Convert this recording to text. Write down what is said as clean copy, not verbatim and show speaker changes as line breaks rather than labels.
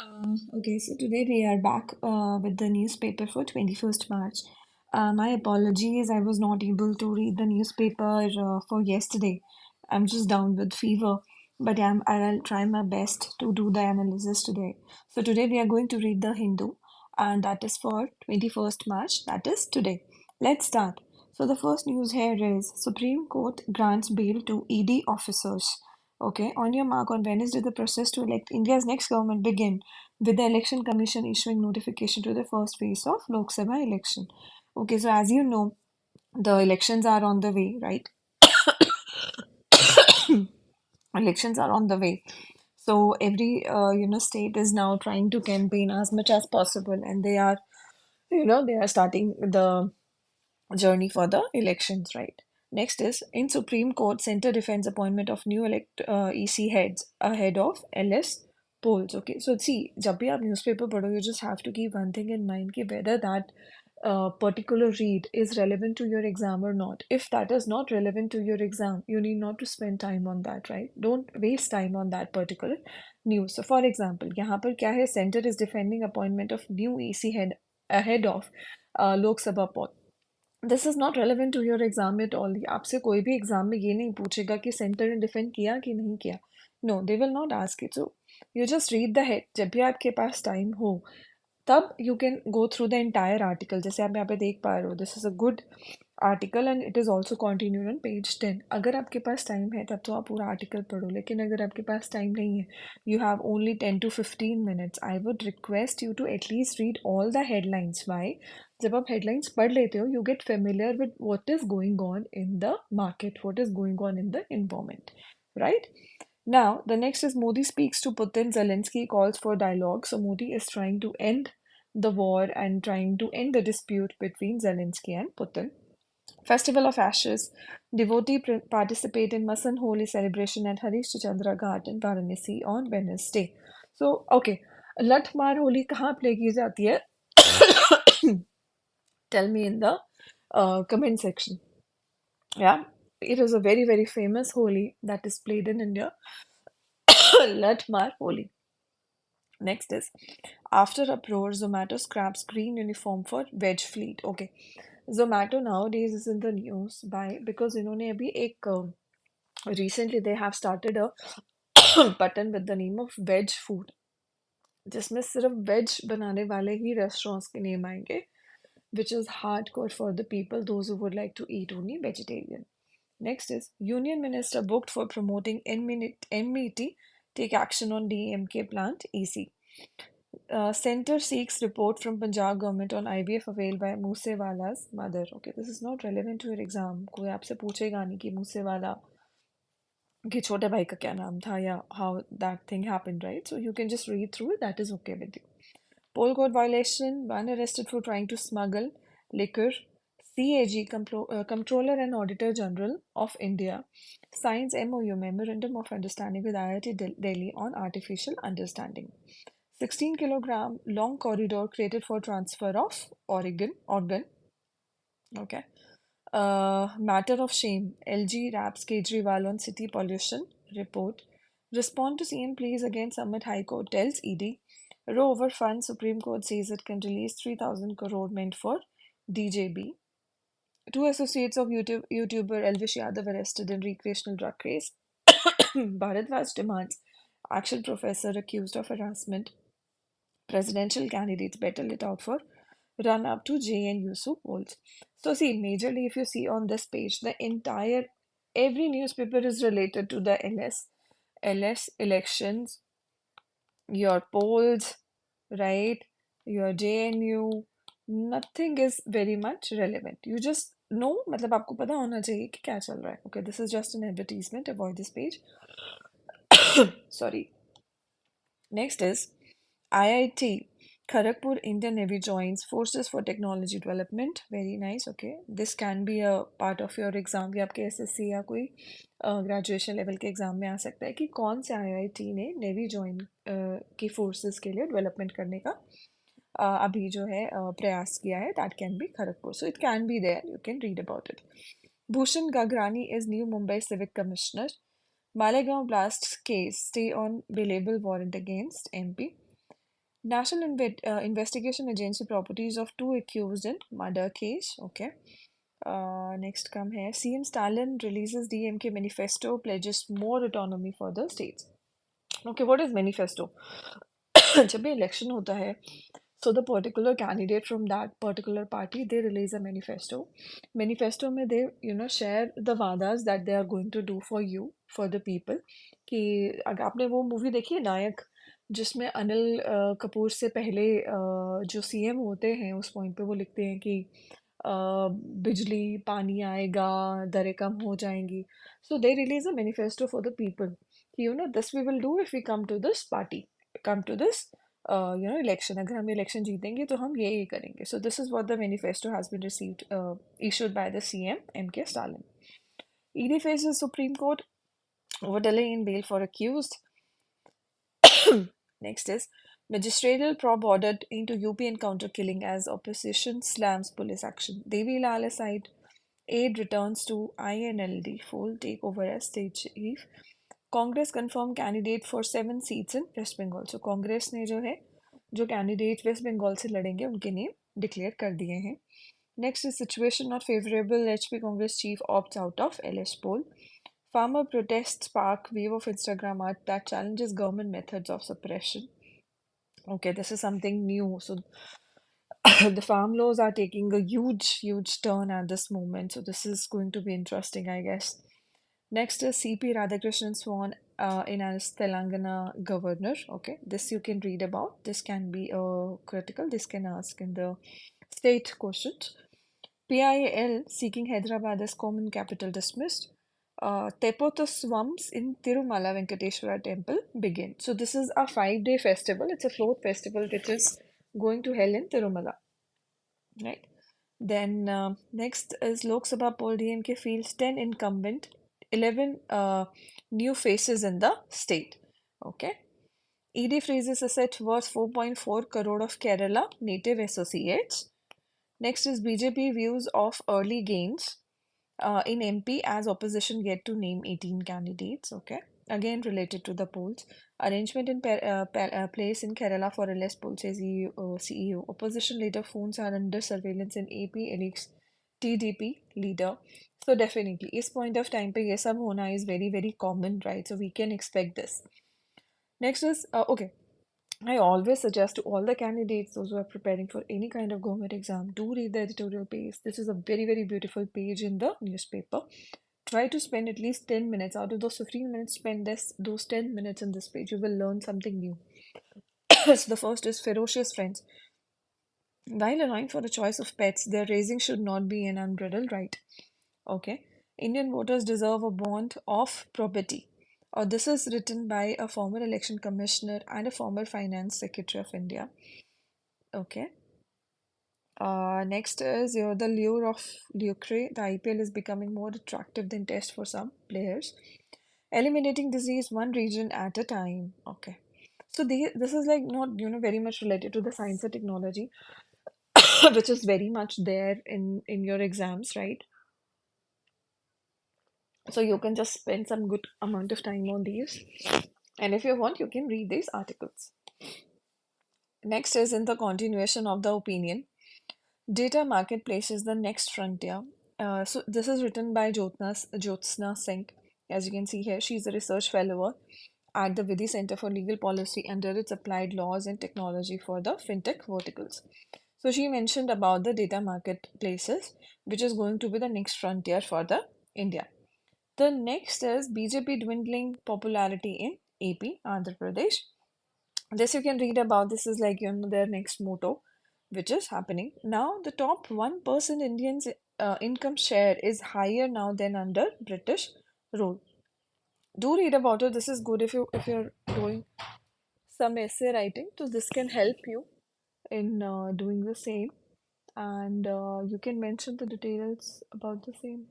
Okay, so today we are back with the newspaper for 21st March. My apologies, I was not able to read the newspaper for yesterday. I'm just down with fever, but I'll try my best to do the analysis today. So today we are going to read the Hindu, and that is for 21st March, that is today. Let's start. So the first news here is Supreme Court grants bail to ED officers. Okay, on your mark, on Wednesday, the process to elect India's next government begin with the Election Commission issuing notification to the first phase of Lok Sabha election. Okay, so as you know, the elections are on the way, right? Elections are on the way. So every state is now trying to campaign as much as possible, and they are starting the journey for the elections, right? Next is in Supreme Court, Center defends appointment of new EC heads ahead of LS polls. Okay, so see, जब भी आप newspaper पढ़ो, you just have to keep one thing in mind कि whether that particular read is relevant to your exam or not. If that is not relevant to your exam, you need not to spend time on that, right? Don't waste time on that particular news. So, for example, यहाँ पर क्या है? Center is defending appointment of new EC head ahead of Lok Sabha poll. This is not relevant to your exam at all आपसे कोई भी exam में ये नहीं पूछेगा कि सेंटर ने डिफेंड किया कि नहीं किया no they will not ask it so you just read the head जब भी आपके पास टाइम हो तब you can go through the entire article जैसे आप यहाँ पे देख पा रहे हो this is a good article and it is also continued on page 10 अगर आपके पास टाइम है तब तो आप पूरा आर्टिकल पढ़ो लेकिन अगर आपके पास टाइम नहीं है you have only 10 to 15 minutes I would request you to at least read all the headlines why जब आप हेडलाइंस पढ़ लेते हो you get familiar with what is going on in the market what is going on in the environment right now the next is Modi speaks to Putin Zelensky calls for dialogue so Modi is trying to end the war and trying to end the dispute between Zelensky and Putin. Festival of Ashes. Devotee participate in Masan Holi celebration at Harish Chandra Ghat in Varanasi on Wednesday. So, okay. Lat Mar Holi कहाँ play की जाती है? Tell me in the comment section. Yeah, it is a very, very famous Holi that is played in India. Lat Mar Holi. Next is after uproar, Zomato scraps green uniform for veg fleet. Okay, Zomato nowadays is in the news by because इन्होंने अभी एक recently they have started a button with the name of veg food जिसमें सिर्फ veg बनाने वाले ही restaurants के name आएंगे which is hardcore for the people those who would like to eat only vegetarian. Next is Union Minister booked for promoting MET take action on DMK plant EC. Center seeks report from Punjab government on IVF availed by Moosewala's mother. Okay, this is not relevant to your exam. कोई आपसे पूछेगा नहीं कि मूसेवाला कि छोटे भाई का क्या नाम था या how that thing happened, right? So you can just read through it. That is okay with you. Poll code violation. One arrested for trying to smuggle liquor. CAG, Comptroller and Auditor General of India, signs MOU Memorandum of Understanding with IIT Delhi on artificial understanding. 16 kilogram long corridor created for transfer of organ. Okay. Matter of shame. LG raps Kejriwal on city pollution report. Respond to CM pleas against Summit High Court tells ED. Row over fund. Supreme Court says it can release 3,000 crore meant for DJB. Two associates of YouTuber Elvish Yadav arrested in recreational drug case. Bharadwaj demands action professor accused of harassment. Presidential candidates better lit out for run up to JNU polls. So see, majorly if you see on this page, the entire every newspaper is related to the LS elections, your polls, right? Your JNU, nothing is very much relevant. You just know, मतलब आपको पता होना चाहिए कि क्या चल रहा है. Okay, this is just an advertisement. Avoid this page. Sorry. Next is IIT Kharagpur Indian Navy joins Forces for Technology Development. Very nice. Okay, this can be a part of your exam. भी आपके SSC या कोई graduation level के exam में आ सकता है कि कौन से IIT ने नेवी ज्वाइन की फोर्सेस के लिए डेवलपमेंट करने का अभी जो है प्रयास किया है that can be Kharagpur so it can be there you can read about it Bhushan Gagrani is new Mumbai Civic Commissioner. Malegaon blast case stay on bailable warrant against MP. National Investigation Agency properties of two accused in murder case. Okay. Next come here. CM Stalin releases DMK manifesto, pledges more autonomy for the states. Okay, what is manifesto? जब भी election होता है, so the particular candidate from that particular party, they release a manifesto. Manifesto में they, share the वादाs that they are going to do for you, for the people. कि अगर आपने वो movie देखी है नायक, जिसमें अनिल कपूर से पहले जो सीएम होते हैं उस पॉइंट पे वो लिखते हैं कि बिजली पानी आएगा, दरें कम हो जाएंगी. So they release a manifesto for the people. This we will do if we come to this party, come to this election. अगर हम election जीतेंगे तो हम ये करेंगे. So this is what the manifesto has been received, issued by the CM MK Stalin. ED faces Supreme Court over delay in bail for accused. Next is magisterial probe ordered into UP encounter killing as opposition slams police action. Devi Lal aside, aid returns to INLD, full takeover as state chief. Congress confirm candidate for 7 seats in West Bengal. So Congress ने जो candidate waste Bengal से लड़ेंगे उनके name declare कर दिए हैं. Next is situation not favourable, HP Congress chief opts out of LS poll. Farmer protests spark wave of Instagram art that challenges government methods of suppression. Okay, this is something new. So the farm laws are taking a huge turn at this moment. So this is going to be interesting, I guess. Next is CP Radhakrishnan sworn in as Telangana governor. Okay, this you can read about. This can be critical. This can ask in the state questions. PIL seeking Hyderabad as common capital dismissed. Tepothaswams in Tirumala Venkateshwara temple begin. So this is a 5-day festival. It's a float festival which is going to hell in Tirumala, right? Then next is Lok Sabha poll, DMK fields 10 incumbent, 11 new faces in the state. Okay. ED freezes asset worth 4.4 crore of Kerala native associates. Next is BJP views of early gains in MP as opposition yet to name 18 candidates. Okay. Again related to the polls. Arrangement in place in Kerala for LS poll, says CEO. Opposition leader phones are under surveillance in AP, elects TDP leader. So definitely, इस point of time पे ये सब होना is very common, right? So we can expect this. Next is okay. I always suggest to all the candidates, those who are preparing for any kind of government exam, do read the editorial page. This is a very beautiful page in the newspaper. Try to spend at least 10 minutes out of those 15 minutes. Spend those 10 minutes in this page. You will learn something new. So the first is ferocious friends. While allowing for the choice of pets, their raising should not be an unbridled right. Okay. Indian voters deserve a bond of probity. This is written by a former election commissioner and a former finance secretary of India. Okay. Next is the lure of lucre. The IPL is becoming more attractive than test for some players. Eliminating disease one region at a time. Okay. So this is like not very much related to the science and technology, which is very much there in your exams, right? So you can just spend some good amount of time on these, and if you want, you can read these articles. Next is in the continuation of the opinion. Data marketplace is the next frontier. So this is written by Jyotsna Singh. As you can see here, she's a research fellow at the Vidhi Center for Legal Policy under its Applied Laws and Technology for the FinTech verticals. So she mentioned about the data marketplaces, which is going to be the next frontier for the India. The next is BJP dwindling popularity in AP, Andhra Pradesh. This you can read about. This is like their next motto, which is happening now. The top 1% Indians income share is higher now than under British rule. Do read about it. This is good if you're doing some essay writing. So this can help you in doing the same, and you can mention the details about the same.